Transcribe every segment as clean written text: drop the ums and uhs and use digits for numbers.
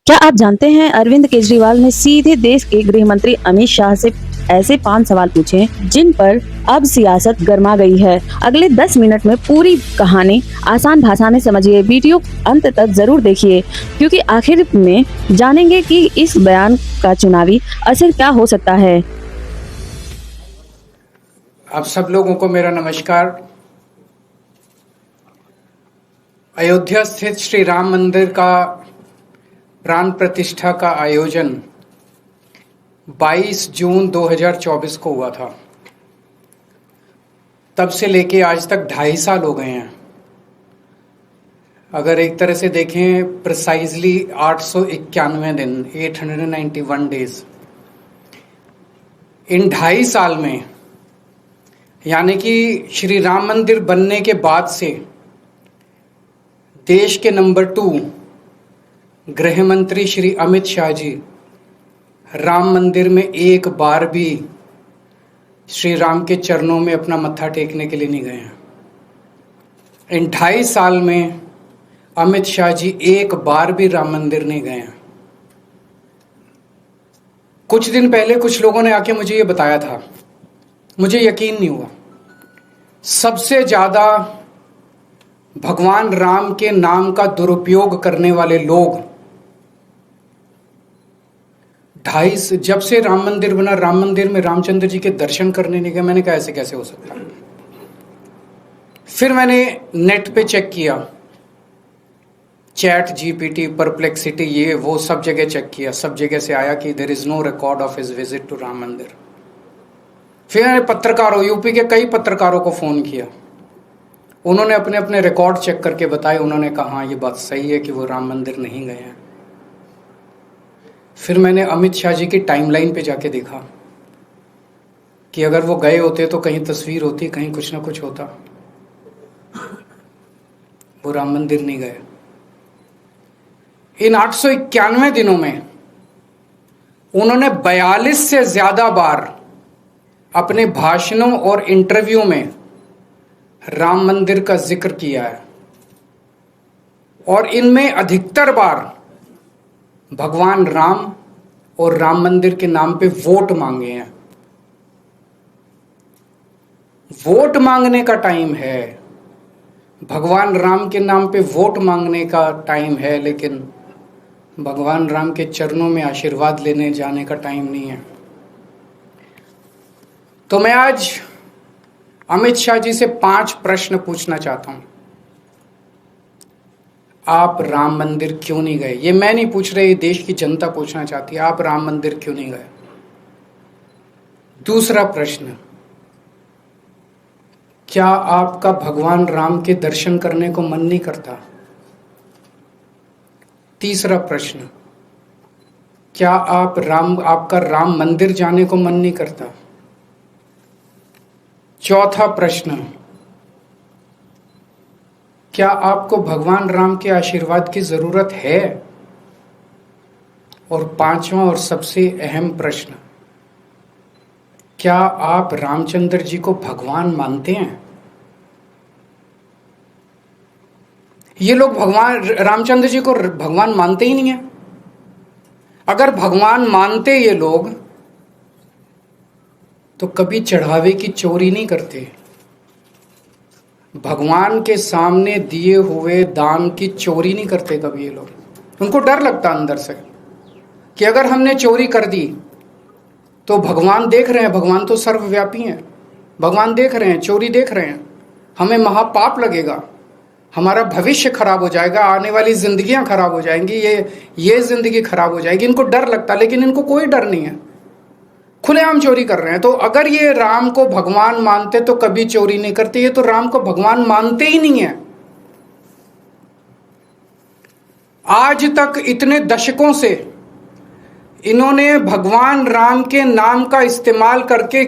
क्या आप जानते हैं अरविंद केजरीवाल ने सीधे देश के गृह मंत्री अमित शाह से ऐसे 5 सवाल पूछे जिन पर अब सियासत गर्मा गई है। अगले 10 मिनट में पूरी कहानी आसान भाषा में समझिए। वीडियो अंत तक जरूर देखिए क्योंकि आखिर में जानेंगे कि इस बयान का चुनावी असर क्या हो सकता है। आप सब लोगों को मेरा नमस्कार। अयोध्या स्थित श्री राम मंदिर का प्राण प्रतिष्ठा का आयोजन 22 जून 2024 को हुआ था। तब से लेके आज तक 2.5 साल हो गए हैं। अगर एक तरह से देखें प्रिसाइजली 891 दिन, 891 डेज। इन 2.5 साल में यानी कि श्री राम मंदिर बनने के बाद से देश के नंबर 2 गृह मंत्री श्री अमित शाह जी राम मंदिर में एक बार भी श्री राम के चरणों में अपना मत्था टेकने के लिए नहीं गए हैं। इन 2.5 साल में अमित शाह जी एक बार भी राम मंदिर नहीं गए हैं। कुछ दिन पहले कुछ लोगों ने आके मुझे ये बताया था, मुझे यकीन नहीं हुआ। सबसे ज्यादा भगवान राम के नाम का दुरुपयोग करने वाले लोग जब से राम मंदिर बना, राम मंदिर में रामचंद्र जी के दर्शन करने नहीं गए। मैंने कहा ऐसे कैसे हो सकता है। फिर मैंने नेट पे चेक किया, चैट जीपीटी, परप्लेक्सिटी, ये वो सब जगह चेक किया। सब जगह से आया कि there is no record of his visit to Ram Mandir. फिर मैंने पत्रकारों, यूपी के कई पत्रकारों को फोन किया। उन्होंने अपने अपने रिकॉर्ड चेक करके बताए। उन्होंने कहा हाँ, ये बात सही है कि वो राम मंदिर नहीं गए हैं। फिर मैंने अमित शाह जी की टाइमलाइन पे जाके देखा कि अगर वो गए होते तो कहीं तस्वीर होती, कहीं कुछ ना कुछ होता। वो राम मंदिर नहीं गए। इन 891 दिनों में उन्होंने 42 से ज्यादा बार अपने भाषणों और इंटरव्यू में राम मंदिर का जिक्र किया है और इनमें अधिकतर बार भगवान राम और राम मंदिर के नाम पे वोट मांगे हैं। वोट मांगने का टाइम है, भगवान राम के नाम पे वोट मांगने का टाइम है, लेकिन भगवान राम के चरणों में आशीर्वाद लेने जाने का टाइम नहीं है। तो मैं आज अमित शाह जी से 5 प्रश्न पूछना चाहता हूं। आप राम मंदिर क्यों नहीं गए? ये मैं नहीं पूछ रही, देश की जनता पूछना चाहती है, आप राम मंदिर क्यों नहीं गए? दूसरा प्रश्न, क्या आपका भगवान राम के दर्शन करने को मन नहीं करता? तीसरा प्रश्न, क्या आपका राम मंदिर जाने को मन नहीं करता? चौथा प्रश्न, क्या आपको भगवान राम के आशीर्वाद की जरूरत है? और 5वां और सबसे अहम प्रश्न, क्या आप रामचंद्र जी को भगवान मानते हैं? ये लोग भगवान रामचंद्र जी को भगवान मानते ही नहीं है। अगर भगवान मानते ये लोग तो कभी चढ़ावे की चोरी नहीं करते। भगवान के सामने दिए हुए दान की चोरी नहीं करते कभी ये लोग। उनको डर लगता अंदर से कि अगर हमने चोरी कर दी तो भगवान देख रहे हैं, भगवान तो सर्वव्यापी हैं, भगवान देख रहे हैं, चोरी देख रहे हैं, हमें महापाप लगेगा, हमारा भविष्य खराब हो जाएगा, आने वाली जिंदगियां खराब हो जाएंगी, ये जिंदगी खराब हो जाएगी। इनको डर लगता, लेकिन इनको कोई डर नहीं है, खुलेआम चोरी कर रहे हैं। तो अगर ये राम को भगवान मानते तो कभी चोरी नहीं करते। ये तो राम को भगवान मानते ही नहीं है। आज तक इतने दशकों से इन्होंने भगवान राम के नाम का इस्तेमाल करके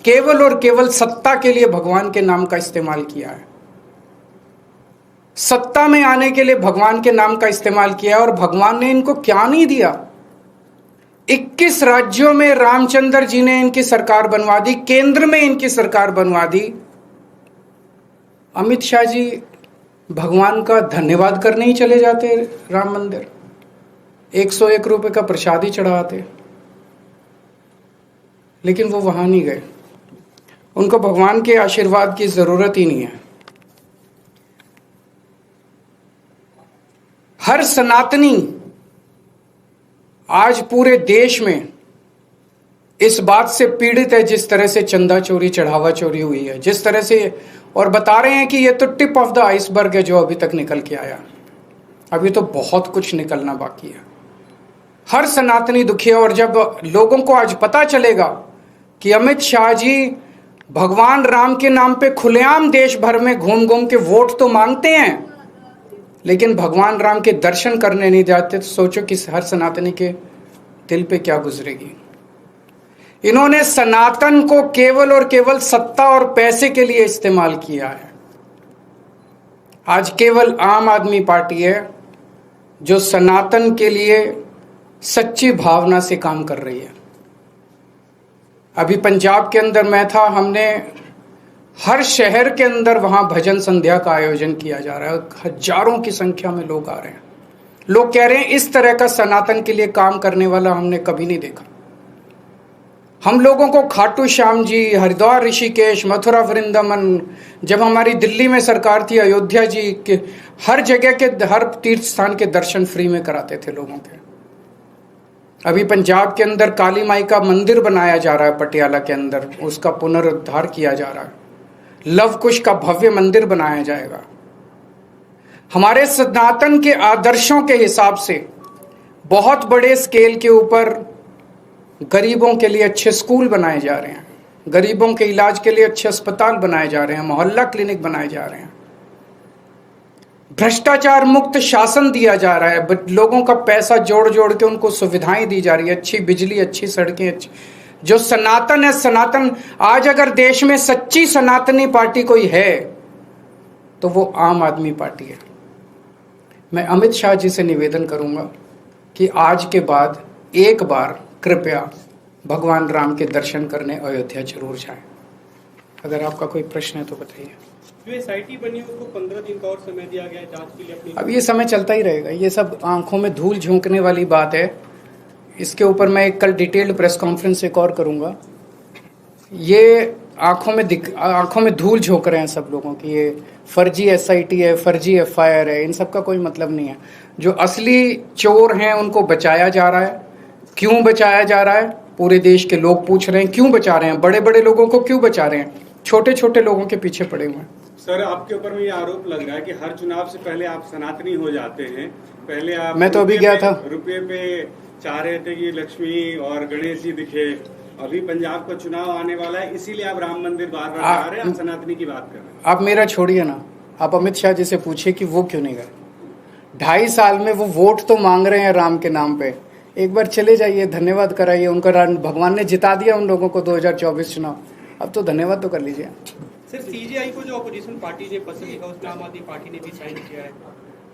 केवल और केवल सत्ता के लिए भगवान के नाम का इस्तेमाल किया है। सत्ता में आने के लिए भगवान के नाम का इस्तेमाल किया है। और भगवान ने इनको क्या नहीं दिया। 21 राज्यों में रामचंद्र जी ने इनकी सरकार बनवा दी, केंद्र में इनकी सरकार बनवा दी। अमित शाह जी भगवान का धन्यवाद करने ही चले जाते राम मंदिर। 101 रुपए का प्रसाद ही चढ़ाते, लेकिन वो वहां नहीं गए। उनको भगवान के आशीर्वाद की जरूरत ही नहीं है। हर सनातनी आज पूरे देश में इस बात से पीड़ित है, जिस तरह से चंदा चोरी, चढ़ावा चोरी हुई है, जिस तरह से, और बता रहे हैं कि ये तो टिप ऑफ द आइसबर्ग है जो अभी तक निकल के आया, अभी तो बहुत कुछ निकलना बाकी है। हर सनातनी दुखी है। और जब लोगों को आज पता चलेगा कि अमित शाह जी भगवान राम के नाम पे खुलेआम देश भर में घूम घूम के वोट तो मांगते हैं, लेकिन भगवान राम के दर्शन करने नहीं जाते, तो सोचो कि हर सनातनी के दिल पे क्या गुजरेगी। इन्होंने सनातन को केवल और केवल सत्ता और पैसे के लिए इस्तेमाल किया है। आज केवल आम आदमी पार्टी है जो सनातन के लिए सच्ची भावना से काम कर रही है। अभी पंजाब के अंदर मैं था, हमने हर शहर के अंदर वहां भजन संध्या का आयोजन किया जा रहा है। हजारों की संख्या में लोग आ रहे हैं। लोग कह रहे हैं इस तरह का सनातन के लिए काम करने वाला हमने कभी नहीं देखा। हम लोगों को खाटू श्याम जी, हरिद्वार, ऋषिकेश, मथुरा, वृंदावन, जब हमारी दिल्ली में सरकार थी, अयोध्या जी के हर जगह के, हर तीर्थ स्थान के दर्शन फ्री में कराते थे लोगों के। अभी पंजाब के अंदर काली माई का मंदिर बनाया जा रहा है, पटियाला के अंदर उसका पुनरुद्धार किया जा रहा है। लव कुश का भव्य मंदिर बनाया जाएगा। हमारे सनातन के आदर्शों के हिसाब से बहुत बड़े स्केल के ऊपर गरीबों के लिए अच्छे स्कूल बनाए जा रहे हैं, गरीबों के इलाज के लिए अच्छे अस्पताल बनाए जा रहे हैं, मोहल्ला क्लिनिक बनाए जा रहे हैं, भ्रष्टाचार मुक्त शासन दिया जा रहा है, लोगों का पैसा जोड़ जोड़ के उनको सुविधाएं दी जा रही है, अच्छी बिजली, अच्छी सड़कें, अच्छी। जो सनातन है, सनातन आज अगर देश में सच्ची सनातनी पार्टी कोई है तो वो आम आदमी पार्टी है। मैं अमित शाह जी से निवेदन करूंगा कि आज के बाद एक बार कृपया भगवान राम के दर्शन करने अयोध्या जरूर जाएं। अगर आपका कोई प्रश्न है तो बताइए। जो एसआईटी बनी उसको 15 दिन का और समय दिया गया है जांच के लिए अपनी। अब ये समय चलता ही रहेगा। ये सब आंखों में धूल झोंकने वाली बात है। इसके ऊपर मैं कल डिटेल्ड प्रेस कॉन्फ्रेंस एक और करूंगा। ये आंखों में धूल झोंक रहे हैं सब लोगों की। ये फर्जी एसआईटी है, फर्जी एफआईआर है, इन सब का कोई मतलब नहीं है। जो असली चोर हैं उनको बचाया जा रहा है। क्यों बचाया जा रहा है? पूरे देश के लोग पूछ रहे हैं क्यों बचा रहे हैं। बड़े बड़े लोगों को क्यों बचा रहे हैं? छोटे छोटे लोगों के पीछे पड़े हुए हैं। सर, आपके ऊपर में ये आरोप लग रहा है कि हर चुनाव से पहले आप सनातनी हो जाते हैं। पहले आप, मैं तो अभी गया था, रुपये पे चाह रहे थे कि लक्ष्मी और गणेश जी दिखे। अभी पंजाब का चुनाव आने वाला है, इसीलिए आप राम मंदिर बार बार जा रहे हैं, आप सनातनी की बात कर रहे हैं। आप मेरा छोड़िए ना, आप अमित शाह जी से पूछिए कि वो क्यों नहीं गए। 2.5 साल में वो वोट तो मांग रहे हैं राम के नाम पे। एक बार चले जाइए, धन्यवाद कराइए उनका। भगवान ने जिता दिया उन लोगों को 2024 चुनाव, अब तो धन्यवाद तो कर लीजिए। सर, सीजेआई को जो अपोजिशन पार्टी ने पसंद लिखा उसमें आम आदमी पार्टी ने भी साइन किया है।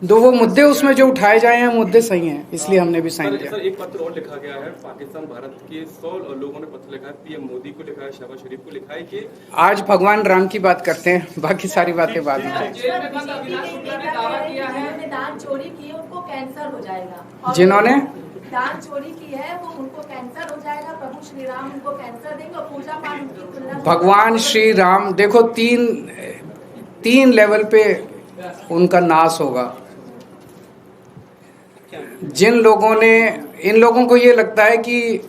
दो वो मुद्दे उसमें जो उठाए जाए हैं मुद्दे सही हैं, इसलिए हमने भी साइन किया। सर, एक पत्र और लिखा गया है, पाकिस्तान भारत के 100 लोगों ने पत्र लिखा है, पीएम मोदी को लिखा है, शहबाज शरीफ को लिखा है कि आज भगवान राम की बात करते हैं, बाकी सारी बातें बाद में। दान चोरी की उनको कैंसर हो जाएगा। जिन्होंने दान चोरी की है वो उनको कैंसर हो जाएगा। प्रभु श्री राम उनको कैंसर देंगे और पूजा पाठ उनकी। भगवान श्री राम देखो, तीन लेवल पे उनका नाश होगा। जिन लोगों ने, इन लोगों को ये लगता है कि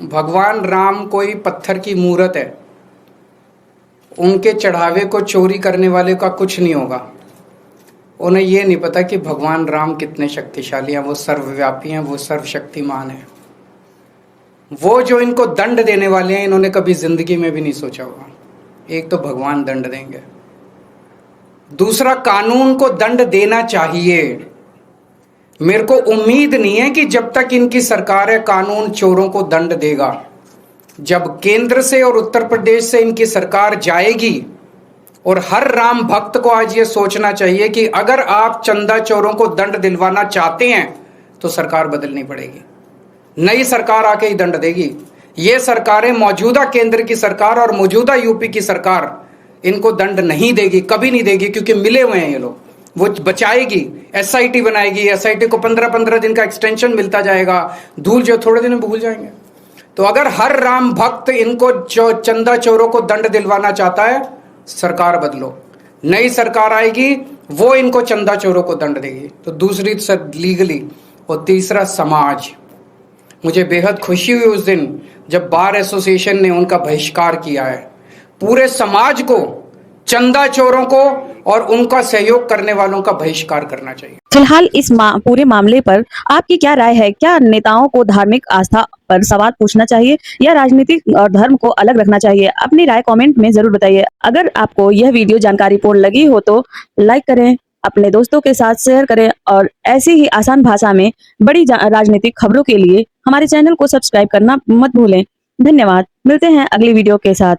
भगवान राम कोई पत्थर की मूर्त है, उनके चढ़ावे को चोरी करने वाले का कुछ नहीं होगा। उन्हें ये नहीं पता कि भगवान राम कितने शक्तिशाली हैं, वो सर्वव्यापी हैं, वो सर्वशक्तिमान हैं। वो जो इनको दंड देने वाले हैं, इन्होंने कभी जिंदगी में भी नहीं सोचा होगा। एक तो भगवान दंड देंगे, दूसरा कानून को दंड देना चाहिए। मेरे को उम्मीद नहीं है कि जब तक इनकी सरकार है कानून चोरों को दंड देगा। जब केंद्र से और उत्तर प्रदेश से इनकी सरकार जाएगी, और हर राम भक्त को आज ये सोचना चाहिए कि अगर आप चंदा चोरों को दंड दिलवाना चाहते हैं तो सरकार बदलनी पड़ेगी। नई सरकार आके ही दंड देगी। ये सरकारें, मौजूदा केंद्र की सरकार और मौजूदा यूपी की सरकार, इनको दंड नहीं देगी, कभी नहीं देगी, क्योंकि मिले हुए हैं ये लोग। वो बचाएगी, SIT बनाएगी, SIT को 15-15 दिन का एक्सटेंशन मिलता जाएगा, धूल जो थोड़े दिन में भूल जाएंगे। तो अगर हर राम भक्त इनको चंदा चोरों को दंड दिलवाना चाहता है, सरकार बदलो, नई सरकार आएगी, वो इनको चंदा चोरों को दंड देगी। तो दूसरी लीगली, और तीसरा समाज। मुझे बेहद खुशी हुई उस दिन जब बार एसोसिएशन ने उनका बहिष्कार किया है। पूरे समाज को चंदा चोरों को और उनका सहयोग करने वालों का बहिष्कार करना चाहिए। फिलहाल इस पूरे मामले पर आपकी क्या राय है? क्या नेताओं को धार्मिक आस्था पर सवाल पूछना चाहिए या राजनीतिक और धर्म को अलग रखना चाहिए? अपनी राय कमेंट में जरूर बताइए। अगर आपको यह वीडियो जानकारीपूर्ण लगी हो तो लाइक करें, अपने दोस्तों के साथ शेयर करें और ऐसी ही आसान भाषा में बड़ी राजनीतिक खबरों के लिए हमारे चैनल को सब्सक्राइब करना मत भूलें। धन्यवाद। मिलते हैं अगली वीडियो के साथ।